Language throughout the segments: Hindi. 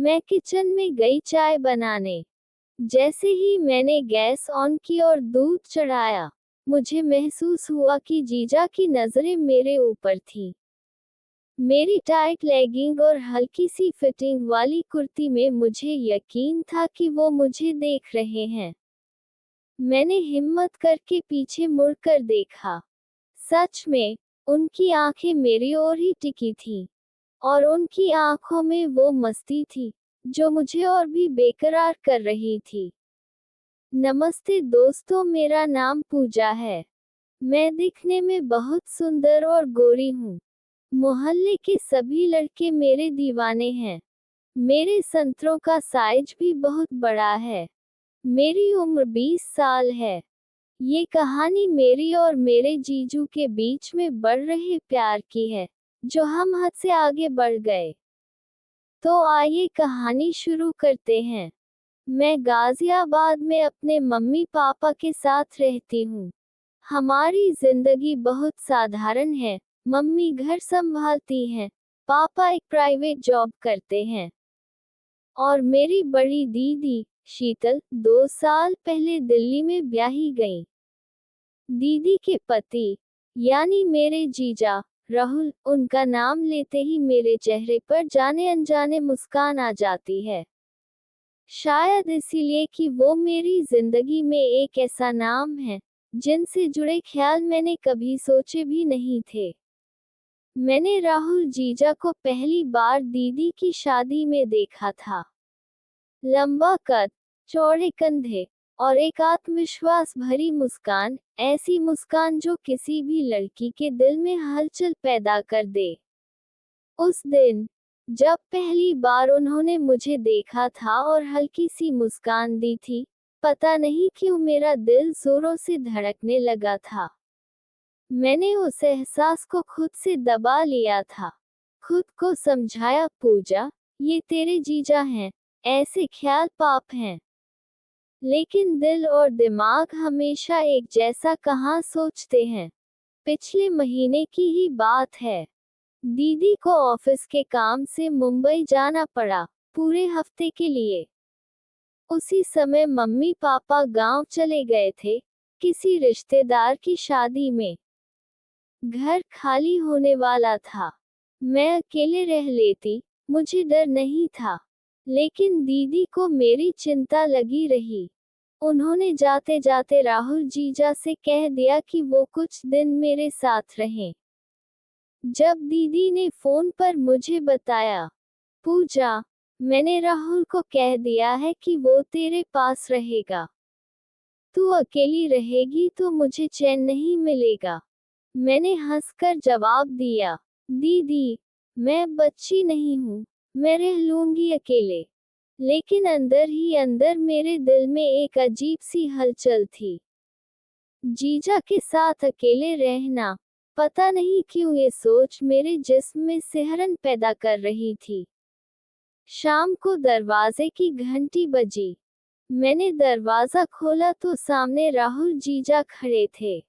मैं किचन में गई चाय बनाने। जैसे ही मैंने गैस ऑन की और दूध चढ़ाया, मुझे महसूस हुआ कि जीजा की नजरें मेरे ऊपर थीं। मेरी टाइट लेगिंग और हल्की सी फिटिंग वाली कुर्ती में मुझे यकीन था कि वो मुझे देख रहे हैं। मैंने हिम्मत करके पीछे मुड़कर देखा। सच में, उनकी आंखें मेरी ओर ही टिकी थीं, और उनकी आंखों में वो मस्ती थी, जो मुझे और भी बेकरार कर रही थी। नमस्ते दोस्तों, मेरा नाम पूजा है। मैं दिखने में बहुत सुंदर और गोरी हूँ। मोहल्ले के सभी लड़के मेरे दीवाने हैं। मेरे संतरों का साइज भी बहुत बड़ा है। मेरी उम्र 20 साल है। ये कहानी मेरी और मेरे जीजू के बीच में बढ़ रहे प्यार की है, जो हम हद से आगे बढ़ गए। तो आइए कहानी शुरू करते हैं। मैं गाजियाबाद में अपने मम्मी पापा के साथ रहती हूँ। हमारी जिंदगी बहुत साधारण है। मम्मी घर संभालती हैं, पापा एक प्राइवेट जॉब करते हैं, और मेरी बड़ी दीदी शीतल 2 साल पहले दिल्ली में ब्याही गई। दीदी के पति, यानी मेरे जीजा राहुल, उनका नाम लेते ही मेरे चेहरे पर जाने अनजाने मुस्कान आ जाती है। शायद इसीलिए कि वो मेरी जिंदगी में एक ऐसा नाम है जिनसे जुड़े ख्याल मैंने कभी सोचे भी नहीं थे। मैंने राहुल जीजा को पहली बार दीदी की शादी में देखा था। लंबा कद, चौड़े कंधे, और एक आत्मविश्वास भरी मुस्कान, ऐसी मुस्कान जो किसी भी लड़की के दिल में हलचल पैदा कर दे। उस दिन, जब पहली बार उन्होंने मुझे देखा था और हल्की सी मुस्कान दी थी, पता नहीं क्यों मेरा दिल जोरों से धड़कने लगा था। मैंने उस एहसास को खुद से दबा लिया था। खुद को समझाया, पूजा, ये तेरे जीजा हैं, ऐसे ख्याल पाप हैं। लेकिन दिल और दिमाग हमेशा एक जैसा कहाँ सोचते हैं। पिछले महीने की ही बात है। दीदी को ऑफिस के काम से मुंबई जाना पड़ा, पूरे हफ्ते के लिए। उसी समय मम्मी पापा गांव चले गए थे, किसी रिश्तेदार की शादी में। घर खाली होने वाला था। मैं अकेले रह लेती, मुझे डर नहीं था। लेकिन दीदी को मेरी चिंता लगी रही। उन्होंने जाते जाते राहुल जीजा से कह दिया कि वो कुछ दिन मेरे साथ रहें। जब दीदी ने फोन पर मुझे बताया, पूजा, मैंने राहुल को कह दिया है कि वो तेरे पास रहेगा। तू अकेली रहेगी तो मुझे चैन नहीं मिलेगा। मैंने हंसकर जवाब दिया, दीदी, मैं बच्ची नहीं हूँ, मैं रह लूंगी अकेले। लेकिन अंदर ही अंदर मेरे दिल में एक अजीब सी हलचल थी। जीजा के साथ अकेले रहना, पता नहीं क्यों ये सोच मेरे जिस्म में सिहरन पैदा कर रही थी। शाम को दरवाजे की घंटी बजी। मैंने दरवाजा खोला तो सामने राहुल जीजा खड़े थे।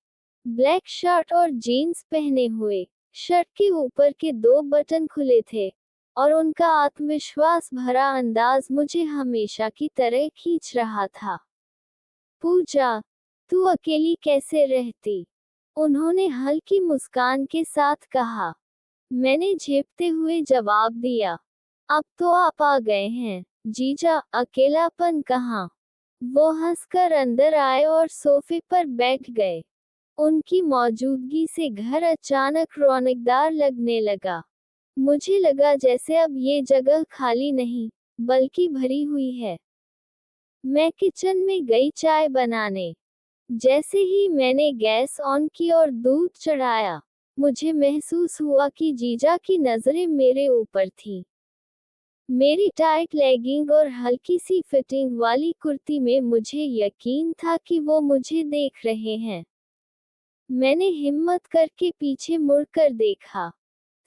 ब्लैक शर्ट और जीन्स पहने हुए, शर्ट के ऊपर के 2 बटन खुले थे, और उनका आत्मविश्वास भरा अंदाज मुझे हमेशा की तरह खींच रहा था। पूजा, तू अकेली कैसे रहती? उन्होंने हल्की मुस्कान के साथ कहा। मैंने झेपते हुए जवाब दिया, अब तो आप आ गए हैं जीजा, अकेलापन कहाँ। वो हंसकर अंदर आए और सोफे पर बैठ गए। उनकी मौजूदगी से घर अचानक रौनकदार लगने लगा। मुझे लगा जैसे अब ये जगह खाली नहीं, बल्कि भरी हुई है। मैं किचन में गई चाय बनाने। जैसे ही मैंने गैस ऑन की और दूध चढ़ाया, मुझे महसूस हुआ कि जीजा की नजरें मेरे ऊपर थीं। मेरी टाइट लेगिंग और हल्की सी फिटिंग वाली कुर्ती में मुझे यकीन था कि वो मुझे देख रहे हैं। मैंने हिम्मत करके पीछे मुड़कर देखा।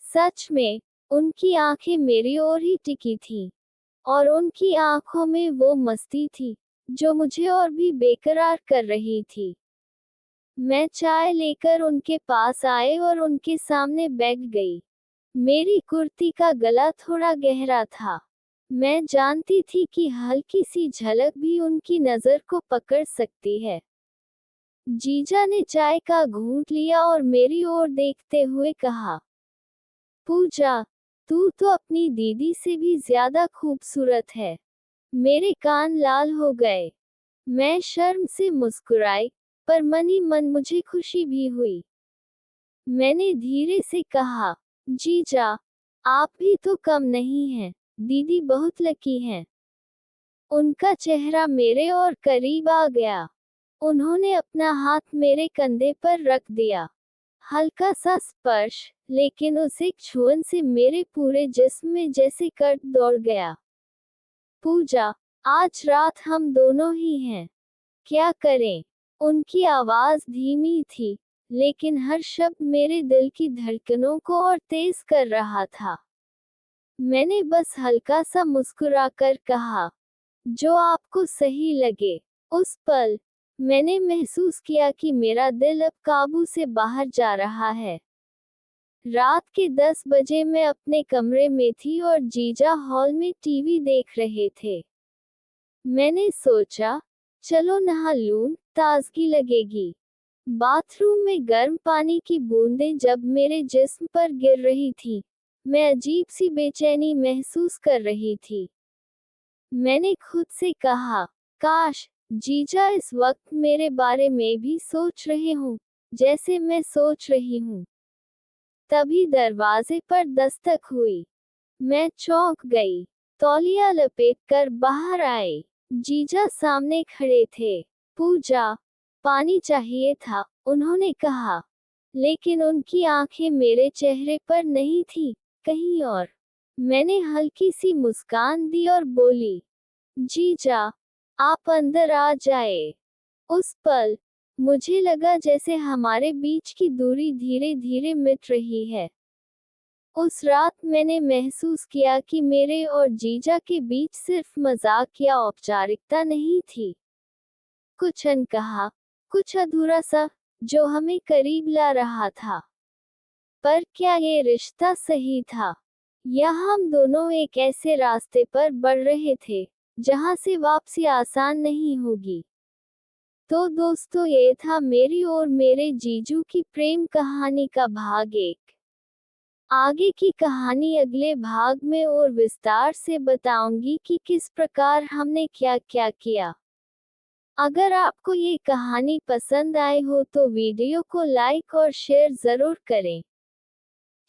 सच में, उनकी आंखें मेरी ओर ही टिकी थीं, और उनकी आंखों में वो मस्ती थी, जो मुझे और भी बेकरार कर रही थी। मैं चाय लेकर उनके पास आए और उनके सामने बैठ गई। मेरी कुर्ती का गला थोड़ा गहरा था, मैं जानती थी कि हल्की सी झलक भी उनकी नजर को पकड़ सकती है। जीजा ने चाय का घूंट लिया और मेरी ओर देखते हुए कहा, पूजा, तू तो अपनी दीदी से भी ज्यादा खूबसूरत है। मेरे कान लाल हो गए। मैं शर्म से मुस्कुराई, पर मन ही मन मुझे खुशी भी हुई। मैंने धीरे से कहा, जीजा, आप भी तो कम नहीं हैं। दीदी बहुत लकी हैं। उनका चेहरा मेरे और करीब आ गया। उन्होंने अपना हाथ मेरे कंधे पर रख दिया। हल्का सा स्पर्श, लेकिन उस एक छुअन से मेरे पूरे जिस्म में जैसे कर्क दौड़ गया। पूजा, आज रात हम दोनों ही हैं। क्या करें? उनकी आवाज धीमी थी, लेकिन हर शब्द मेरे दिल की धड़कनों को और तेज कर रहा था। मैंने बस हल्का सा मुस्कुराकर कहा, जो आपको सही लगे। उस पल, मैंने महसूस किया कि मेरा दिल अब काबू से बाहर जा रहा है। रात के 10 बजे मैं अपने कमरे में थी और जीजा हॉल में टीवी देख रहे थे। मैंने सोचा, चलो नहा लूं, ताजगी लगेगी। बाथरूम में गर्म पानी की बूंदें जब मेरे जिस्म पर गिर रही थी, मैं अजीब सी बेचैनी महसूस कर रही थी। मैंने खुद से कहा, काश जीजा इस वक्त मेरे बारे में भी सोच रहे हों, जैसे मैं सोच रही हूँ। तभी दरवाजे पर दस्तक हुई। मैं चौंक गई। तौलिया लपेटकर बाहर आए। जीजा सामने खड़े थे। पूजा, पानी चाहिए था, उन्होंने कहा। लेकिन उनकी आंखें मेरे चेहरे पर नहीं थी, कहीं और। मैंने हल्की सी मुस्कान दी और बोली, जीजा, आप अंदर आ जाए। उस पल, मुझे लगा जैसे हमारे बीच की दूरी धीरे धीरे मिट रही है। उस रात मैंने महसूस किया कि मेरे और जीजा के बीच सिर्फ मजाक या औपचारिकता नहीं थी। कुछ अनकहा, कुछ अधूरा सा, जो हमें करीब ला रहा था। पर क्या ये रिश्ता सही था? या हम दोनों एक ऐसे रास्ते पर बढ़ रहे थे, जहां से वापसी आसान नहीं होगी? तो दोस्तों, ये था मेरी और मेरे जीजू की प्रेम कहानी का भाग 1। आगे की कहानी अगले भाग में और विस्तार से बताऊंगी कि किस प्रकार हमने क्या क्या किया। अगर आपको ये कहानी पसंद आई हो तो वीडियो को लाइक और शेयर जरूर करें।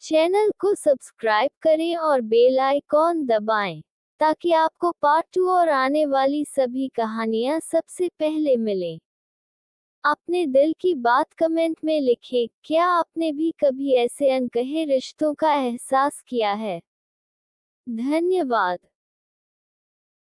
चैनल को सब्सक्राइब करें और बेल आइकॉन दबाएं, ताकि आपको पार्ट 2 और आने वाली सभी कहानियां सबसे पहले मिलें। अपने दिल की बात कमेंट में लिखें। क्या आपने भी कभी ऐसे अनकहे रिश्तों का एहसास किया है? धन्यवाद।